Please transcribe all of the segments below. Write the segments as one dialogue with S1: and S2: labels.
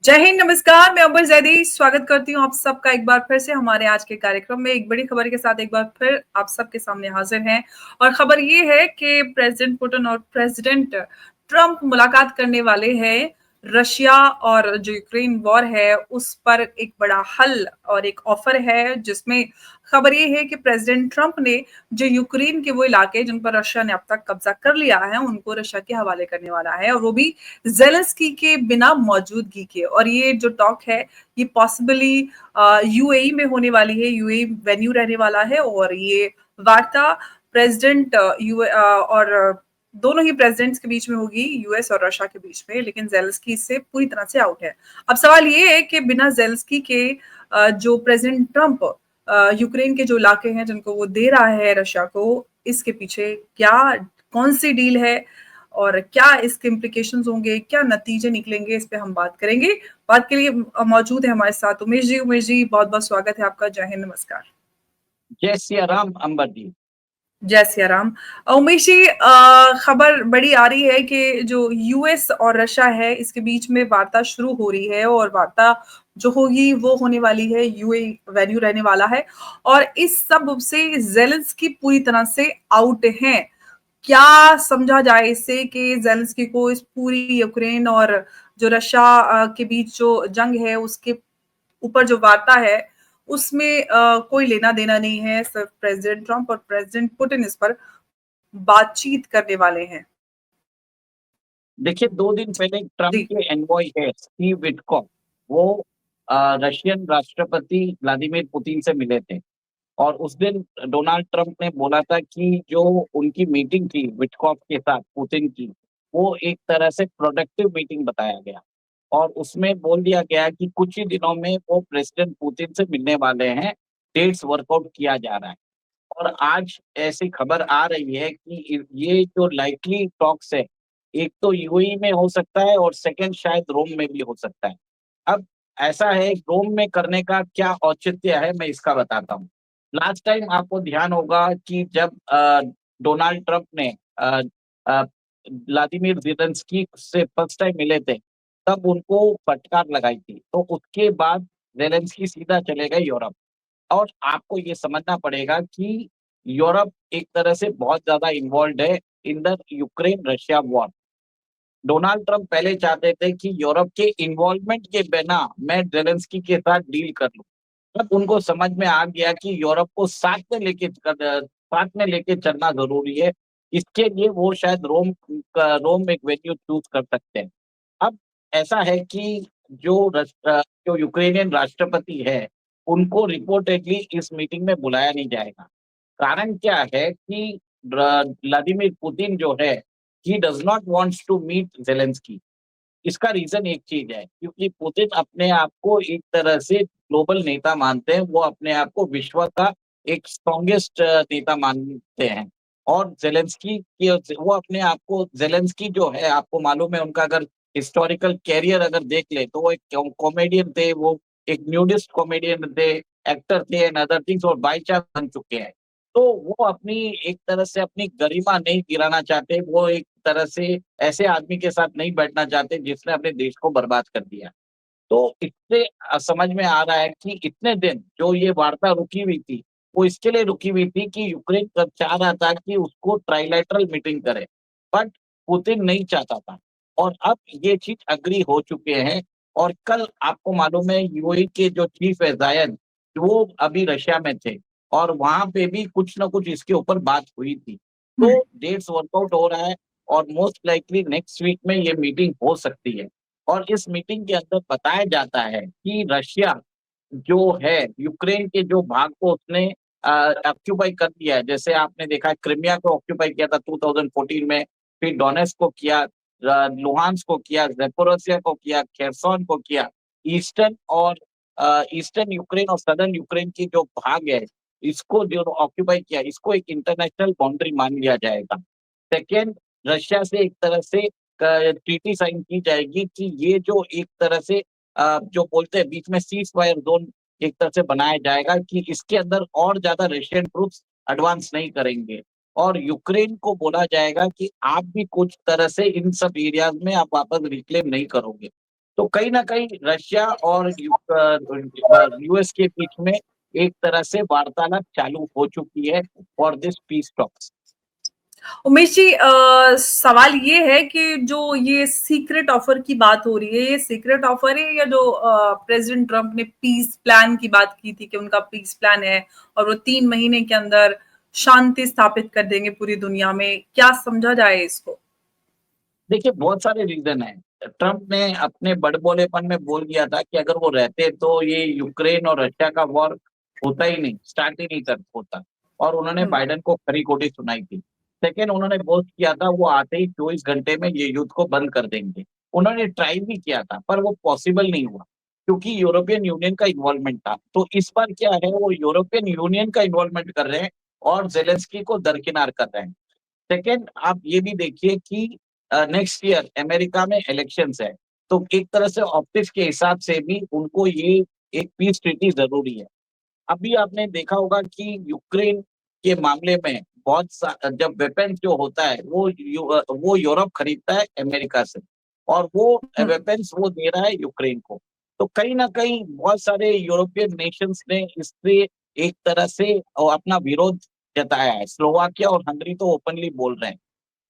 S1: जय हिंद, नमस्कार। मैं अंबर जैदी स्वागत करती हूँ आप सबका एक बार फिर से हमारे आज के कार्यक्रम में। एक बड़ी खबर के साथ एक बार फिर आप सबके सामने हाजिर हैं और खबर ये है कि प्रेसिडेंट पुतिन और प्रेसिडेंट ट्रंप मुलाकात करने वाले हैं। रशिया और जो यूक्रेन वॉर है उस पर एक बड़ा हल और एक ऑफर है, जिसमें खबर ये है कि प्रेसिडेंट ट्रंप ने जो यूक्रेन के वो इलाके जिन पर रशिया ने अब तक कब्जा कर लिया है उनको रशिया के हवाले करने वाला है, और वो भी जेलेंस्की के बिना मौजूदगी के। और ये जो टॉक है ये पॉसिबली यूएई में होने वाली है, यूएई वेन्यू रहने वाला है। और ये वार्ता प्रेसिडेंट और दोनों ही प्रेसिडेंट्स के बीच में होगी, यूएस और रशिया के बीच में, लेकिन जेलेंस्की इससे पूरी तरह से आउट है। अब सवाल ये है कि बिना जेलेंस्की के जो प्रेसिडेंट ट्रंप यूक्रेन के जो इलाके हैं जिनको वो दे रहा है रशिया को, इसके पीछे क्या कौन सी डील है और क्या इसके इम्प्लीकेशंस होंगे, क्या नतीजे निकलेंगे, इस पे हम बात करेंगे। बात के लिए मौजूद है हमारे साथ उमेश जी। उमेश जी, बहुत बहुत स्वागत है आपका। जय हिंद, नमस्कार।
S2: जय सिया राम अंबर जी।
S1: जय सिया राम। उमेश जी, खबर बड़ी आ रही है कि जो यूएस और रशिया है इसके बीच में वार्ता शुरू हो रही है, और वार्ता जो होगी वो होने वाली है, यूएई वेन्यू रहने वाला है। और इस सब से जेलेंस्की पूरी तरह से आउट हैं। क्या समझा जाए इससे कि ज़ेलेंस्की को इस पूरी यूक्रेन और जो रशिया के बीच जो जंग है उसके ऊपर जो वार्ता है उसमें कोई लेना-देना नहीं है, सिर्फ प्रेसिडेंट ट्रंप और प्रेसिडेंट पुतिन इस पर बातचीत करने वाले हैं।
S2: देखिए 2 दिन पहले ट्रम्प
S1: जी।
S2: के एनवॉय है स्टीव विटकॉफ, वो रशियन राष्ट्रपति व्लादिमीर पुतिन से मिले थे। और उस दिन डोनाल्ड ट्रम्प ने बोला था कि जो उनकी मीटिंग थी विटकॉफ के साथ पुतिन की, वो एक तरह से प्रोडक्टिव मीटिंग बताया गया। और उसमें बोल दिया गया कि कुछ ही दिनों में वो प्रेसिडेंट पुतिन से मिलने वाले हैं, डेट्स वर्कआउट किया जा रहा है। और आज ऐसी खबर आ रही है कि ये जो लाइकली टॉक्स है, एक तो यूएई में हो सकता है और सेकंड शायद रोम में भी हो सकता है। अब ऐसा है, रोम में करने का क्या औचित्य है, मैं इसका बताता हूँ। लास्ट टाइम आपको ध्यान होगा कि जब डोनाल्ड ट्रंप ने अ, व्लादिमीर ज़ेलेंस्की से फर्स्ट टाइम मिले थे, तब उनको फटकार लगाई थी। तो उसके बाद ज़ेलेंस्की सीधा चले गए यूरोप। और आपको ये समझना पड़ेगा कि यूरोप एक तरह से बहुत ज़्यादा इन्वॉल्व्ड है in the Ukraine Russia war. Donald Trump पहले चाहते थे कि यूरोप के इन्वॉल्वमेंट के बिना मैं ज़ेलेंस्की के साथ डील कर लूँ। तब उनको समझ में आ गया कि यूरोप को साथ में लेके चलना ज़रूरी है। इसके लिए वो शायद रोम एक वेन्यू चूज़ कर सकते हैं। अब ऐसा है कि जो यूक्रेनियन राष्ट्रपति है, उनको रिपोर्टेडली इस मीटिंग में बुलाया नहीं जाएगा। कारण क्या है कि व्लादिमीर पुतिन जो है, he does not wants to meet Zelensky. इसका रीज़न एक चीज़ है, क्योंकि पुतिन अपने आप को एक तरह से ग्लोबल नेता मानते हैं, वो अपने आप को विश्व का एक स्ट्रॉन्गेस्ट नेता मानते हैं। और वो अपने आप को ज़ेलेंस्की जो है, आपको मालूम है उनका अगर हिस्टोरिकल कैरियर अगर देख लें, तो वो एक कॉमेडियन थे, वो एक न्यूडिस्ट कॉमेडियन थे, एक्टर थे एंड अदर थिंग्स, और बाय चांस बन चुके हैं। तो वो अपनी एक तरह से अपनी गरिमा नहीं गिराना चाहते, वो एक तरह से ऐसे आदमी के साथ नहीं बैठना चाहते जिसने अपने देश को बर्बाद कर दिया। तो इससे समझ में आ रहा है कि इतने दिन जो ये वार्ता रुकी हुई थी, वो इसके लिए रुकी हुई थी कि यूक्रेन तब चाह रहा था कि उसको ट्राइलैटरल मीटिंग करे, बट पुतिन नहीं चाहता था। और अब ये चीज़ एग्री हो चुके हैं। और कल आपको मालूम है यूएई के जो चीफ है ज़ायद, वो अभी रशिया में थे और वहाँ पे भी कुछ न कुछ इसके ऊपर बात हुई थी।
S1: हुँ।
S2: तो डेट्स वर्कआउट हो रहा है और मोस्ट लाइकली नेक्स्ट वीक में ये मीटिंग हो सकती है। और इस मीटिंग के अंदर बताया जाता है कि रशिया जो है यूक्रेन के जो भाग को उसने ऑक्यूपाई कर लिया है। जैसे आपने देखा है क्रिमिया को ऑक्यूपाई किया था 2014 में, फिर डोनेट्स्क को किया, लुहांस्क को किया, ज़ैपोरिज़िया को किया, खेर्सोन को किया। ईस्टर्न यूक्रेन और सदर्न यूक्रेन की जो भाग है, इसको जो ऑक्यूपाई किया, इसको एक इंटरनेशनल बाउंड्री मान लिया जाएगा। सेकंड, रशिया से एक तरह से ट्रीटी साइन की जाएगी कि ये जो एक तरह से जो बोलते हैं बीच में सीज़ फायर ज़ोन एक तरह से बनाया जाएगा कि इसके अंदर और ज़्यादा रशियन ट्रूप्स एडवांस नहीं करेंगे। और यूक्रेन को बोला जाएगा कि आप भी कुछ तरह से इन सब एरियाज़ में आप वापस रिक्लेम नहीं करोगे। तो कहीं न कहीं रशिया और यूएस के बीच में एक तरह से वार्तालाप चालू हो चुकी है for this peace talks.
S1: Umesh ji, सवाल ये है कि जो ये सीक्रेट ऑफर की बात हो रही है, ये सीक्रेट ऑफर है या जो प्रेसिडेंट ट्रम्प ने पीस प्लान की बात की थी कि उनका पीस प्लान है और वो 3 महीने के अंदर शांति स्थापित कर देंगे पूरी दुनिया में, क्या समझा जाए इसको?
S2: देखिए, बहुत सारे रीज़न हैं। ट्रम्प ने अपने बड़बोलेपन में बोल दिया था कि अगर वो रहते तो ये यूक्रेन और रशिया का वॉर होता ही नहीं, स्टार्ट ही नहीं कर होता, और उन्होंने
S1: हुँ,
S2: बाइडेन को खरी-खोटी सुनाई थी। सेकंड, उन्होंने बोस्ट किया था वो आते ही 24 घंटे में ये युद्ध को बंद कर देंगे। उन्होंने ट्राई भी किया था, पर वो पॉसिबल नहीं हुआ, क्योंकि यूरोपियन यूनियन का इन्वॉल्वमेंट था। तो इस बार क्या है, वो यूरोपियन यूनियन का इन्वॉल्वमेंट कर रहे हैं और ज़ेलेंस्की को दरकिनार कर रहे हैं। सेकंड, आप ये भी देखिए कि नेक्स्ट ईयर अमेरिका में इलेक्शंस है, तो एक तरह से ऑप्टिक्स के हिसाब से भी उनको ये एक पीस ट्रीटी ज़रूरी है। अभी आपने देखा होगा कि यूक्रेन के मामले में जब वेपन्स जो होता है वो यूरोप खरीदता है अमेरिका से, और वो
S1: हुँ,
S2: वेपन्स वो दे रहा है यूक्रेन को। तो कहीं न कहीं बहुत सारे यूरोपियन नेशंस ने इससे एक तरह से अपना विरोध जताया है। स्लोवाकिया और हंगरी तो ओपनली बोल रहे हैं।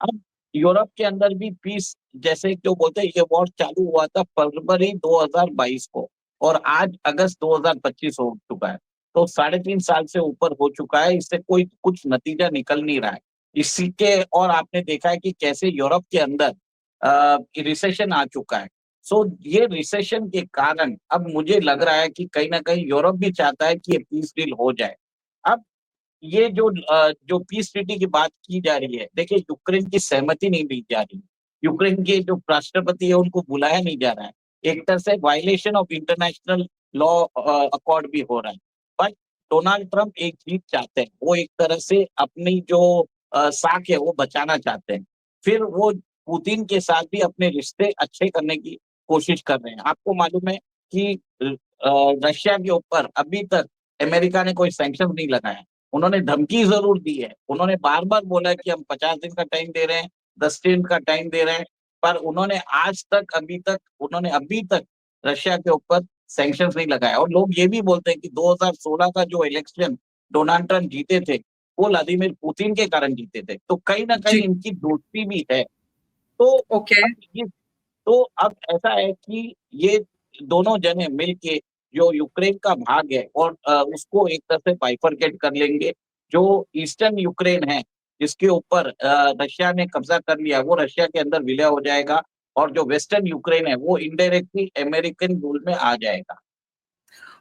S2: अब यूरोप के अंदर भी पीस, जैसे जो बोलते हैं, ये वॉर चालू हुआ था फरवरी 2022 को और आज अगस्त 2025 हो चुका है। तो साढ़े 3 साल से ऊपर हो चुका है, इससे कोई कुछ नतीजा निकल नहीं रहा है। इसी के और आपने देखा है कि कैसे यूरोप के अंदर रिसेशन आ चुका है। सो ये रिसेशन के कारण अब मुझे लग रहा है कि कहीं न कहीं यूरोप भी चाहता है कि ये पीस डील हो जाए। अब ये जो पीस ट्रीटी की बात की जा रही है, देखिए यूक्रेन की सहमति नहीं ली जा रही। यूक्रेन के जो राष्ट्रपति है उनको बुलाया नहीं जा रहा है। एक तरह से violation of international law accord भी हो रहा है। बट डोनाल्ड ट्रम्प एक जीत चाहते हैं। वो एक तरह से अपनी जो साख है वो बचाना चाहते हैं। फिर वो पुतिन के साथ भी अपने रिश्ते अच्छे करने की कोशिश कर रहे हैं। आपको मालूम है कि रशिया के ऊपर अभी तक अमेरिका ने कोई सैंक्शन नहीं लगाया। उन्होंने धमकी ज़रूर दी है। उन्होंने बार-बार बोला है कि हम 50 दिन का टाइम दे रहे हैं, 10 दिन का टाइम दे रहे हैं, पर उन्होंने अभी तक रशिया के ऊपर सैंक्शंस नहीं लगाया, और लोग ये भी बोलते हैं कि 2016 का जो इलेक्शन डोनाल्ड ट्रम्प जीते थे, वो व्लादिमीर पुतिन के कारण जीते थे। तो कहीं न कहीं
S1: जी,
S2: इनकी दोस्ती भी है। तो
S1: ओके।
S2: अब ये तो अब ऐसा है कि ये दोनों जने मिलके जो यूक्रेन का भाग है और उसको एक तरह से बाइफरकेट कर लेंगे। जो ईस्टर्न यूक्रेन है, जिसके ऊपर रशिया ने कब्ज़ा कर लिया, वो रशिया के अंदर विलय हो जाएगा, और जो वेस्टर्न यूक्रेन है, वो इनडायरेक्टली अमेरिकन रूल में आ जाएगा।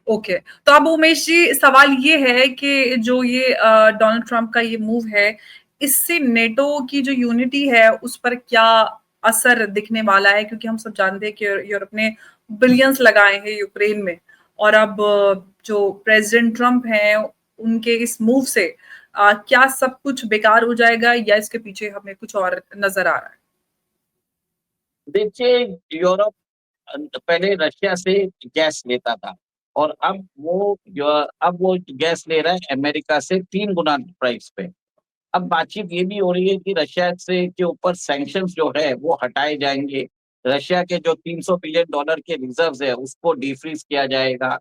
S1: ओके, तो अब उमेश जी, सवाल ये है कि जो ये डोनाल्ड ट्रम्प का ये मूव है, इससे नेटो की जो यूनिटी है उस पर क्या असर दिखने वाला है? क्योंकि हम सब जानते हैं कि यूरोप ने बिलियंस लगाए हैं यूक्रेन में, और अब जो प्रेसिडेंट ट्रम्प हैं उनके इस मूव से क्या सब कुछ बेकार हो जाएगा या इसके पीछे हमें कुछ और नजर आ रहा है?
S2: देखिए, यूरोप पहले रशिया से गैस लेता था, और अब वो गैस ले रहा है अमेरिका से 3 गुना प्राइस पे। अब बातचीत ये भी हो रही है कि रशिया से के ऊपर सैंक्शंस जो है वो हटाए जाएँगे। रशिया के जो $300 बिलियन के रिज़र्व्स है उसको डिफ्रीज़ किया जाएगा।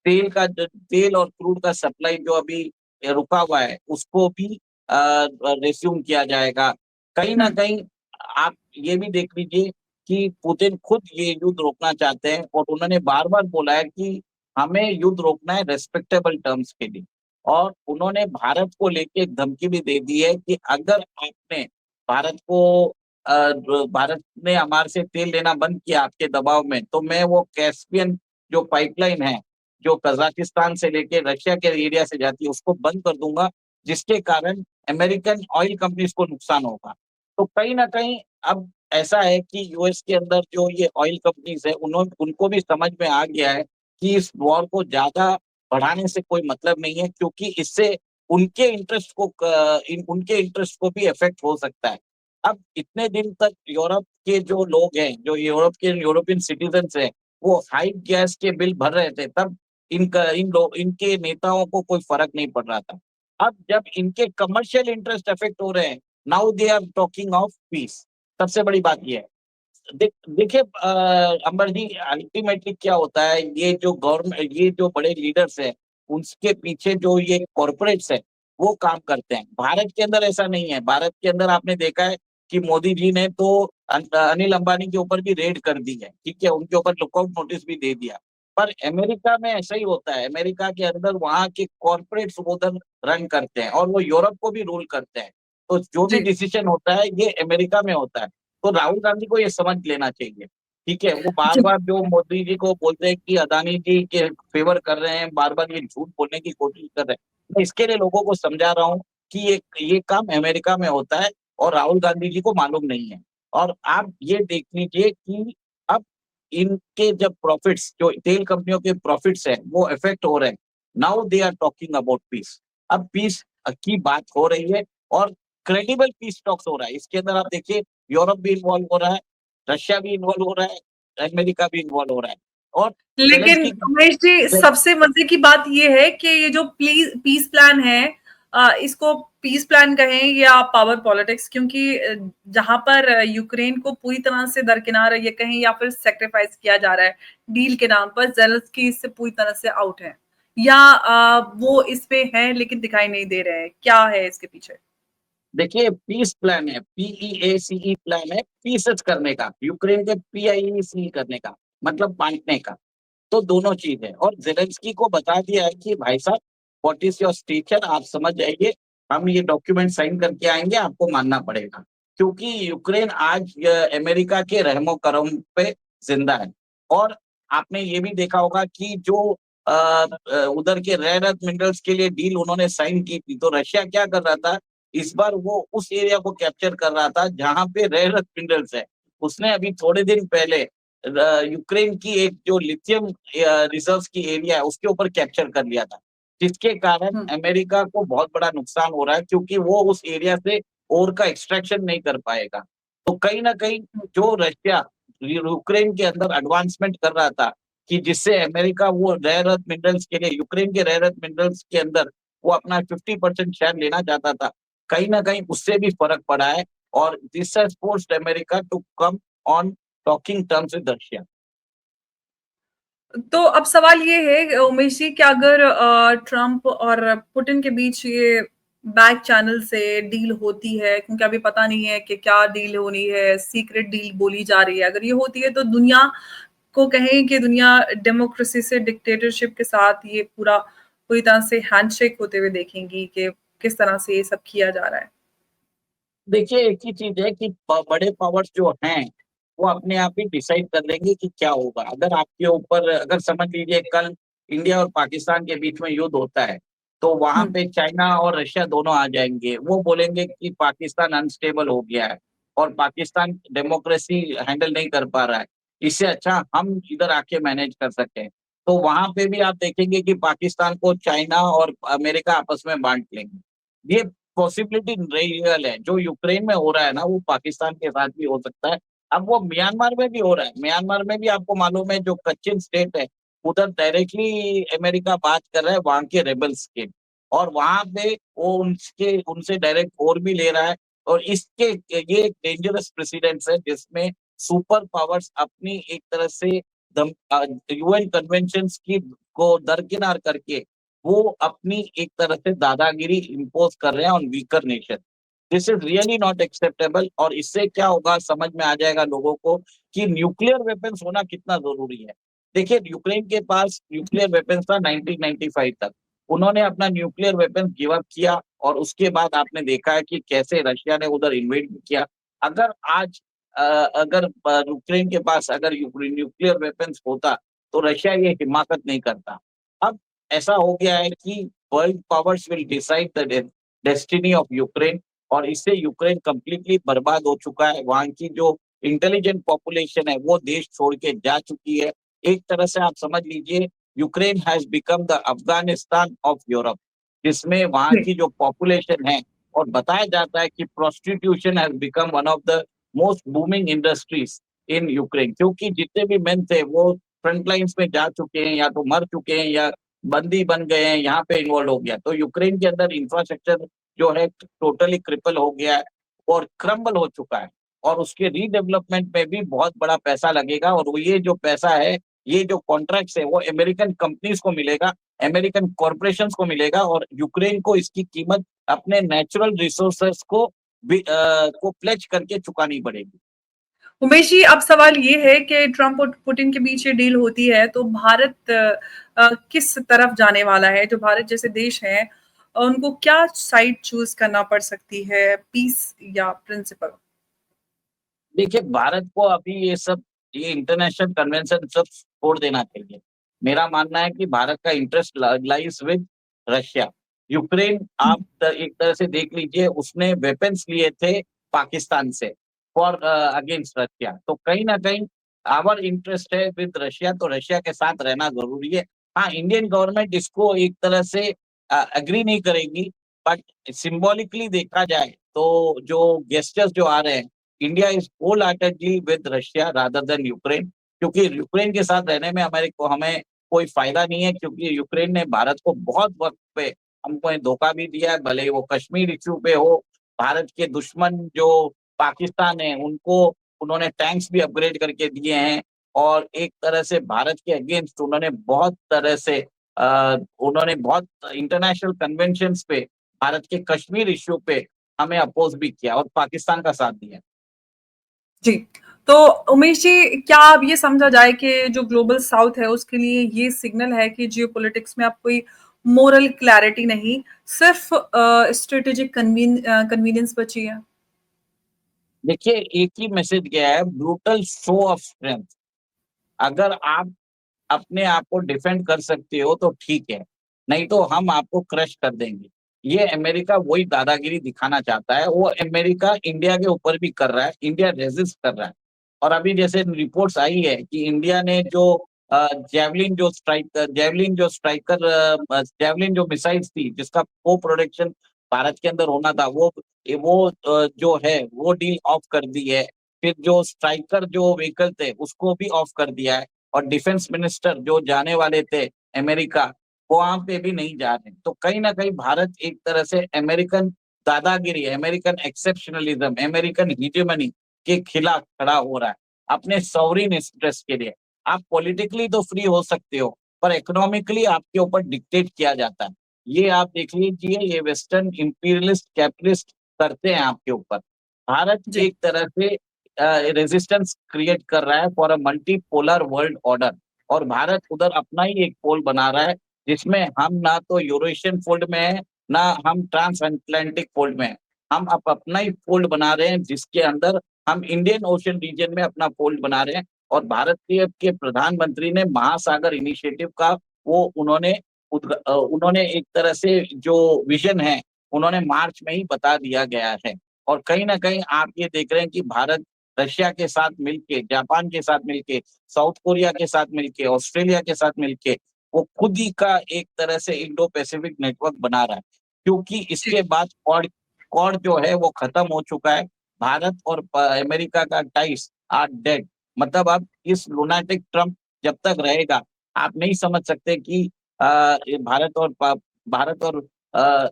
S2: तेल और क्रूड का सप्लाई जो अभी रुका हुआ है उसको भी रिज़्यूम किया जाएगा। कहीं
S1: हुँ,
S2: न कहीं आप ये भी देख लीजिए कि पुतिन खुद ये युद्ध रोकना चाहते हैं, और उन्होंने बार-बार बोला है कि हमें युद्ध रोकना है रिस्पेक्टेबल टर्म्स के लिए। और उन्होंने भारत को लेके एक धमकी भी दे दी है कि अगर आपने भारत को भारत ने हमारे से तेल लेना बंद किया आपके दबाव में, तो मैं वो कैस्पियन जो पाइपलाइन है, जो कज़ाकिस्तान से लेके रशिया के एरिया से जाती है, उसको बंद कर दूँगा, जिसके कारण अमेरिकन ऑयल कंपनीज़ को नुकसान होगा। तो कहीं न कहीं अब ऐसा है कि यूएस के अंदर जो ये ऑयल कंपनीज़ है, उनको भी समझ में आ गया है कि इस वॉर को ज़्यादा बढ़ाने से कोई मतलब नहीं है, क्योंकि इससे उनके इंटरेस्ट को भी इफ़ेक्ट हो सकता है। अब इतने दिन तक यूरोप के जो लोग हैं, जो यूरोपियन सिटिज़न्स हैं, वो हाई गैस के बिल भर रहे थे, तब इनके नेताओं को कोई फ़र्क नहीं पड़ रहा था। अब जब इनके कमर्शियल इंटरेस्ट अफ़ेक्ट हो रहे हैं, now they are talking of peace. सबसे बड़ी बात ये है। देखिए अंबर जी, अल्टीमेटली क्या होता है, ये जो गवर्नमेंट, ये जो बड़े लीडर्स हैं, उनके पीछे जो ये कॉर्पोरेट्स है, वो काम करते हैं। भारत के अंदर ऐसा नहीं है। भारत के अंदर आपने देखा है कि मोदी जी ने तो अनिल अंबानी के ऊपर भी रेड कर दी है, ठीक है, उनके ऊपर लुकआउट नोटिस भी दे दिया। पर अमेरिका में ऐसा ही होता है। अमेरिका के अंदर वहां के कॉर्पोरेट्स उधर रन करते हैं और वो यूरोप को भी रूल करते हैं। तो जो भी
S1: जी,
S2: डिसीजन होता है ये अमेरिका में होता है। तो राहुल गांधी को ये समझ लेना चाहिए, ठीक है। वो बार
S1: जी,
S2: बार जो मोदी जी को बोलते हैं कि अदानी जी के फेवर कर रहे हैं, बार बार ये झूठ बोलने की कोशिश कर रहे हैं। मैं इसके लिए लोगों को समझा रहा हूँ कि ये काम अमेरिका में होता है और राहुल गांधी जी को मालूम नहीं है। और आप ये देख लीजिए कि अब इनके जब प्रॉफिट्स, जो तेल कंपनियों के प्रॉफिट्स हैं, वो इफेक्ट हो रहे हैं। Now they are talking about peace. अब पीस की बात हो रही है और क्रेडिबल पीस टॉक्स हो रहा है। इसके अंदर आप देखिए, यूरोप भी इन्वॉल्व हो रहा है, रशिया भी इन्वॉल्व हो रहा है, अमेरिका भी इन्वॉल्व हो रहा है। और
S1: लेकिन
S2: जेलेंस्की
S1: उमेश जी, सबसे मजे की बात ये है कि ये जो पीस प्लान है, इसको पीस प्लान कहें या पावर पॉलिटिक्स, क्योंकि जहां पर यूक्रेन को पूरी तरह से दरकिनार ये कहें या फिर सेक्रीफाइस किया जा रहा है डील के नाम पर, जेलेंस्की इससे पूरी तरह से आउट है, या वो इस पे हैं लेकिन दिखाई नहीं दे रहे हैं, क्या है इसके पीछे?
S2: देखिए, पीस प्लान है, पीईएसीई प्लान है, पीसेस करने का, यूक्रेन के पीआईईसी करने का, मतलब बांटने का। तो दोनों चीज है। और जेलेंस्की को बता दिया है कि भाई साहब, व्हाट इज योर स्टेचर, आप समझ जाइए, हम ये डॉक्यूमेंट साइन करके आएंगे, आपको मानना पड़ेगा। क्योंकि यूक्रेन आज अमेरिका के रहमो करम पे जिंदा है। और आपने ये भी देखा होगा कि जो उधर के रेयर अर्थ मिनरल्स के लिए डील उन्होंने साइन की थी, तो रशिया क्या कर रहा था, इस बार वो उस एरिया को कैप्चर कर रहा था जहां पे रेयर अर्थ मिनरल्स है। उसने अभी थोड़े दिन पहले यूक्रेन की एक जो लिथियम रिजर्व्स की एरिया है, उसके ऊपर कैप्चर कर लिया था। जिसके कारण
S1: हम्म।
S2: अमेरिका को बहुत बड़ा नुकसान हो रहा है, क्योंकि वो उस एरिया से ओर का एक्सट्रैक्शन नहीं कर पाएगा। तो कहीं ना कहीं जो रशिया यूक्रेन के अंदर एडवांसमेंट कर रहा था, कि जिससे अमेरिका वो रेयर अर्थ मिनरल्स के लिए, यूक्रेन के रेयर अर्थ मिनरल्स के अंदर वो अपना 50% शेयर लेना चाहता था, कहीं ना कहीं उससे भी फर्क पड़ा है। और this has forced America to come on talking terms with Russia.
S1: तो अब सवाल ये है उमेश जी कि अगर ट्रम्प और पुतिन के बीच ये बैक चैनल से डील होती है, क्योंकि अभी पता नहीं है कि क्या डील होनी है, सीक्रेट डील बोली जा रही है, अगर ये होती है तो दुनिया को कहें कि दुनिया डेमोक्रेसी से डिक्टेटरशिप के साथ ये पूरी तरह से हैंडशेक होते हुए देखेंगी कि किस तरह से ये सब किया जा रहा है।
S2: देखिए, एक ही चीज है कि बड़े पावर्स जो हैं, वो अपने आप ही डिसाइड कर लेंगे कि क्या होगा। अगर आपके ऊपर, अगर समझ लीजिए कल इंडिया और पाकिस्तान के बीच में युद्ध होता है, तो वहां
S1: हम्म।
S2: पे चाइना और रशिया दोनों आ जाएंगे। वो बोलेंगे कि पाकिस्तान अनस्टेबल हो गया है और पाकिस्तान डेमोक्रेसी हैंडल नहीं कर पा रहा है, इससे अच्छा हम इधर आके मैनेज कर सकते हैं। तो वहां पे भी आप देखेंगे कि पाकिस्तान को चाइना और अमेरिका आपस में बांट लेंगे। ये पॉसिबिलिटी रियल है। जो यूक्रेन में हो रहा है ना, वो पाकिस्तान के साथ भी हो सकता है। अब वो म्यांमार में भी हो रहा है। म्यांमार में भी आपको मालूम है, जो कच्चिन स्टेट है, उधर डायरेक्टली अमेरिका बात कर रहा है वहां के रेबल्स के। और वहां पे वो उनके उनसे डायरेक्ट और भी ले रहा है। और इसके ये एक डेंजरस प्रेसिडेंट्स है, जिसमें सुपर पावर्स अपनी एक तरह से यूएन कन्वेंशन की को दरकिनार करके वो अपनी एक तरह से दादागिरी इम्पोज कर रहे हैं on weaker nation. This is really not acceptable. और इससे क्या होगा, समझ में आ जाएगा लोगों को कि न्यूक्लियर वेपन्स होना कितना जरूरी है। देखिए, यूक्रेन के पास न्यूक्लियर वेपन्स था 1995 तक। उन्होंने अपना न्यूक्लियर वेपन गिव अप किया और उसके बाद आपने देखा है कि कैसे रशिया ने उधर इन्वेड किया। अगर आज अगर यूक्रेन के पास अगर न्यूक्लियर वेपन्स होता, तो रशिया ये हिमाकत नहीं करता। अब ऐसा हो गया है कि world powers will decide the destiny of Ukraine. और इससे यूक्रेन कंप्लीटली बर्बाद हो चुका है। वहां की जो इंटेलिजेंट पॉपुलेशन है, वो देश छोड़ के जा चुकी है। एक तरह से आप समझ लीजिए, Ukraine has become the Afghanistan of Europe, जिसमें वहां की जो पॉपुलेशन है, और बताया जाता है कि prostitution has become one of the most booming industries in Ukraine. क्योंकि जितने भी मेन थे वो फ्रंट लाइन्स में जा चुके हैं, या तो मर चुके हैं या बंदी बन गए हैं, यहाँ पे इन्वॉल्व हो गया। तो यूक्रेन के अंदर इंफ्रास्ट्रक्चर जो है टोटली क्रिपल हो गया है और क्रम्बल हो चुका है। और उसके रीडेवलपमेंट में भी बहुत बड़ा पैसा लगेगा, और वो ये जो पैसा है, ये जो कॉन्ट्रैक्ट्स है, वो अमेरिकन कंपनीज को मिलेगा, अमेरिकन कॉरपोरेशंस को मिलेगा, और यूक्रेन को इसकी कीमत अपने नेचुरल रिसोर्सेस को प्लेज करके चुकानी पड़ेगी।
S1: उमेश जी, अब सवाल ये है कि ट्रंप और पुतिन के बीच ये डील होती है तो भारत किस तरफ जाने वाला है? जो भारत जैसे देश हैं, उनको क्या साइड चूज करना पड़ सकती है, पीस या प्रिंसिपल?
S2: देखिए, भारत को अभी ये इंटरनेशनल कन्वेंशन सब छोड़ देना चाहिए। मेरा मानना है कि भारत का interest lies with Russia. Ukraine, आप एक तरह से देख लीजिए, उसने वेपन्स लिए थे पाकिस्तान से फॉर अगेंस्ट रशिया। तो कहीं ना कहीं आवर इंटरेस्ट है विद रशिया, तो रशिया के साथ रहना जरूरी है। हाँ, इंडियन गवर्नमेंट इसको एक तरह से अग्री नहीं करेगी, बट सिंबॉलिकली देखा जाए तो जो गेस्टर्स जो आ रहे हैं, India is wholeheartedly with Russia rather than Ukraine, क्योंकि यूक्रेन के साथ रहने में हमें कोई फायदा नहीं है, क्योंकि यूक्रेन ने भारत को बहुत वक्त पे हमको धोखा भी दिया है, भले ही वो कश्मीर इश्यू पे हो। भारत के दुश्मन जो पाकिस्तान है, उनको उन्होंने टैंक्स भी अपग्रेड करके दिए हैं, और एक तरह से भारत के अगेंस्ट उन्होंने बहुत इंटरनेशनल कन्वेंशंस पे भारत के कश्मीर इश्यू पे हमें अपोज भी किया और पाकिस्तान का साथ दिया।
S1: जी। तो उमेश जी, क्या अब ये समझा जाए कि जो ग्लोबल साउथ है उसके लिए ये सिग्नल है कि जियोपॉलिटिक्स में अब कोई मोरल क्लैरिटी नहीं, सिर्फ स्ट्रेटेजिक कन्वीनियंस बची है?
S2: देखिए, एक ही मैसेज गया है, ब्रूटल शो ऑफ स्ट्रेंथ। अगर आप अपने आप को डिफेंड कर सकते हो तो ठीक है, नहीं तो हम आपको क्रश कर देंगे। ये अमेरिका वही दादागिरी दिखाना चाहता है, वो अमेरिका इंडिया के ऊपर भी कर रहा है, इंडिया रेजिस्ट कर रहा है। और अभी जैसे रिपोर्ट्स आई है कि इंडिया ने जो जेवलिन जो मिसाइल्स थी, जिसका को प्रोडक्शन भारत के अंदर होना था, वो जो है वो डील ऑफ कर दी है। फिर जो स्ट्राइकर जो व्हीकल थे उसको भी ऑफ कर दिया है, और डिफेंस मिनिस्टर जो जाने वाले थे अमेरिका, वो वहां पे भी नहीं जा रहे। तो कहीं ना कहीं भारत एक तरह से अमेरिकन दादागिरी, अमेरिकन एक्सेप्शनलिज्म, अमेरिकन हिजेमनी के खिलाफ खड़ा हो रहा है अपने सॉवरिन इंटरेस्ट के लिए। आप पॉलिटिकली तो फ्री हो सकते हो, पर इकोनॉमिकली आपके ऊपर डिक्टेट किया जाता है। ये आप देख लीजिए, ये वेस्टर्न इंपीरियलिस्ट कैपिटलिस्ट करते हैं आपके ऊपर। भारत
S1: जी।
S2: एक तरह से रेजिस्टेंस क्रिएट कर रहा है for a multipolar world order, और भारत उधर अपना ही एक पोल बना रहा है, जिसमें हम ना तो यूरेशियन फोल्ड में है, ना हम ट्रांस अटलांटिक फोल्ड में है। हम अपना ही फोल्ड बना रहे हैं, जिसके अंदर हम इंडियन ओशन रीजन में अपना फोल्ड बना रहे हैं। और भारत के प्रधानमंत्री ने महासागर इनिशिएटिव का वो उन्होंने एक तरह से जो विजन है, उन्होंने मार्च में ही बता दिया गया है। और कहीं ना कहीं आप ये देख रहे हैं कि भारत रशिया के साथ मिलके, जापान के साथ मिलके, साउथ कोरिया के साथ मिलके, ऑस्ट्रेलिया के साथ मिलके, वो खुद ही का एक तरह से इंडो पैसिफिक नेटवर्क बना रहा है, क्योंकि
S1: जी।
S2: इसके बाद क्वाड क्वाड जो है वो खत्म हो चुका है। भारत और अमेरिका का टाइस आर डेड। मतलब अब इस लुनाटिक ट्रम्प जब तक रहेगा, आप नहीं समझ सकते कि ये भारत और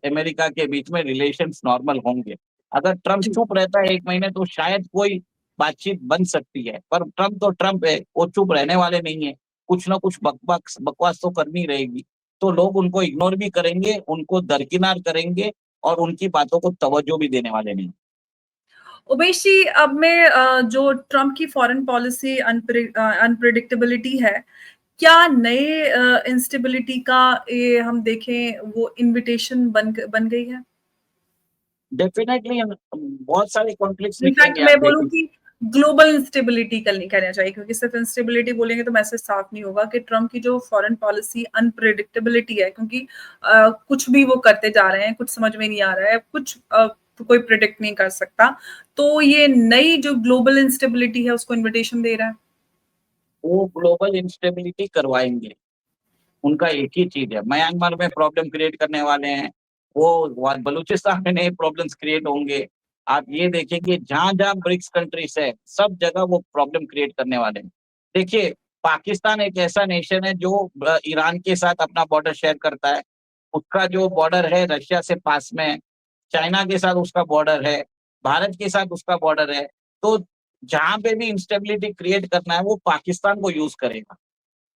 S2: अमेरिका के बीच में रिलेशंस नॉर्मल होंगे। अगर ट्रम्प
S1: जी।
S2: चुप रहता है 1 महीने तो शायद कोई बातचीत बन सकती है, पर ट्रम्प तो ट्रम्प है, वो चुप रहने वाले नहीं है। कुछ ना कुछ बकवास तो करनी रहेगी। तो लोग उनको इग्नोर भी करेंगे, उनको दरकिनार करेंगे, और उनकी बातों को तवज्जो भी देने वाले नहीं।
S1: उमेश जी, अब मैं जो ट्रम्प की फॉरेन पॉलिसी अनप्रिडिक्टेबिलिटी है, क्या नए इंस्टेबिलिटी का ये हम देखें वो इनविटेशन बन गई है?
S2: डेफिनेटली बहुत सारे कॉन्फ्लिक्ट्स
S1: इनफैक्ट
S2: निकलेंगे, आप
S1: मैं बोलूँ
S2: देखिए।
S1: कि ग्लोबल इंस्टेबिलिटी करनी कहना चाहिए, क्योंकि सिर्फ इंस्टेबिलिटी बोलेंगे तो मैसेज साफ नहीं होगा कि ट्रम्प की जो फॉरेन पॉलिसी अनप्रिडिक्टेबिलिटी है, क्योंकि कुछ भी वो करते जा रहे हैं, कुछ समझ में नहीं आ रहा है, कुछ तो कोई प्रिडिक्ट नहीं कर सकता। तो ये नई जो ग्लोबल इंस्टेबिलिटी है उसको इनविटेशन दे रहा है।
S2: वो ग्लोबल इंस्टेबिलिटी करवाएंगे। उनका एक ही चीज है, म्यांमार में प्रॉब्लम क्रिएट करने वाले हैं, वो बलूचिस्तान में नए प्रॉब्लम्स क्रिएट होंगे। आप ये देखेंगे, जहां जहां ब्रिक्स कंट्रीज है, सब जगह वो प्रॉब्लम क्रिएट करने वाले हैं। देखिए, पाकिस्तान एक ऐसा नेशन है जो ईरान के साथ अपना बॉर्डर शेयर करता है। उसका जो बॉर्डर है रशिया से पास में है। चाइना के साथ उसका बॉर्डर है, भारत के साथ उसका बॉर्डर है। तो जहां पे भी इंस्टेबिलिटी क्रिएट करना है वो पाकिस्तान को यूज करेगा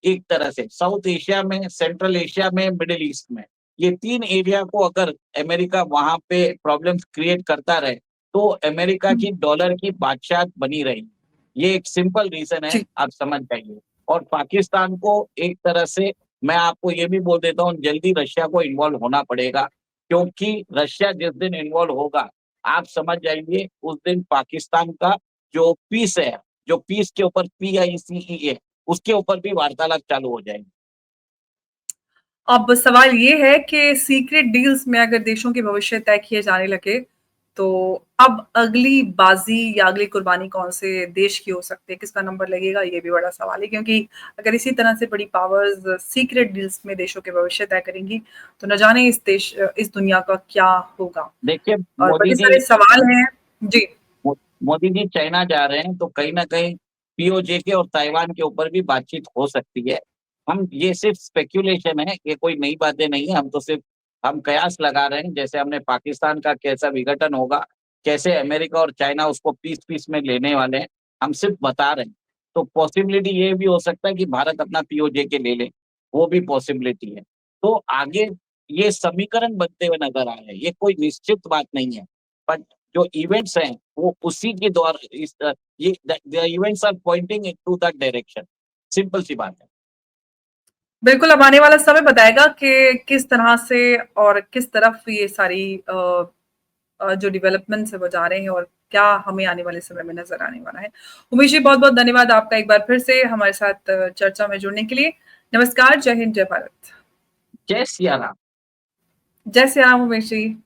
S2: एक तरह से। साउथ एशिया में, सेंट्रल एशिया में, मिडिल ईस्ट में, ये 3 एरिया को अगर अमेरिका वहां पे प्रॉब्लम्स क्रिएट करता रहे तो अमेरिका
S1: हुँ,
S2: की डॉलर की बादशाहत बनी रहेगी। ये एक सिंपल रीजन है,
S1: जी।
S2: आप समझ जाइए। और पाकिस्तान को एक तरह से, मैं आपको ये भी बोल देता हूँ, जल्दी रशिया को इन्वॉल्व होना पड़ेगा, क्योंकि रशिया जिस दिन इन्वॉल्व होगा, आप समझ जाइए उस दिन पाकिस्तान का जो पीस है, जो पीस के ऊपर PICE, उसके ऊपर भी वार्तालाप चालू हो जाएगी।
S1: अब सवाल ये है कि सीक्रेट डील्स में अगर देशों के भविष्य तय किए जाने लगे, तो अब अगली बाज़ी या अगली कुर्बानी कौन-से देश की हो सकती है? किसका नंबर लगेगा? ये भी बड़ा सवाल है क्योंकि अगर इसी तरह से बड़ी पावर्स सीक्रेट डील्स में देशों के भविष्य तय करेंगी, तो न जाने इस दुनिया का क्या होगा?
S2: देखिए
S1: और
S2: मोदी
S1: बड़े
S2: जी
S1: सारे सवाल हैं। जी।
S2: मोदी जी चाइना जा रहे हैं, तो कहीं न कहीं POJ और ताइवान के ऊपर भी बातचीत हो सकती है। हम ये सिर्फ़ स्पेक्युलेशन है, ये कोई नई बातें नहीं है, हम तो सिर्फ़ हम कयास लगा रहे हैं, जैसे हमने पाकिस्तान का कैसा विघटन होगा, कैसे अमेरिका और चाइना उसको पीस-पीस में लेने वाले हैं, हम सिर्फ़ बता रहे हैं। तो पॉसिबिलिटी ये भी हो सकता है कि भारत अपना POJ ले ले, वो भी पॉसिबिलिटी है। तो आगे ये समीकरण बनते हुए नज़र आ रहे हैं, ये कोई निश्चित बात नहीं है। बट जो इवेंट्स हैं, वो उसी के द्वारा ये the events are pointing into that direction, simple सी बात है।
S1: बिल्कुल, अब आने वाला समय बताएगा कि किस तरह से और किस तरफ ये सारी जो डेवलपमेंट्स है वो जा रहे हैं और क्या हमें आने वाले समय में नज़र आने वाला है। उमेश जी, बहुत-बहुत धन्यवाद आपका एक बार फिर से हमारे साथ चर्चा में जुड़ने के लिए। नमस्कार, जय हिंद, जय भारत।
S2: जय सिया राम।
S1: जय श्री राम उमेश जी।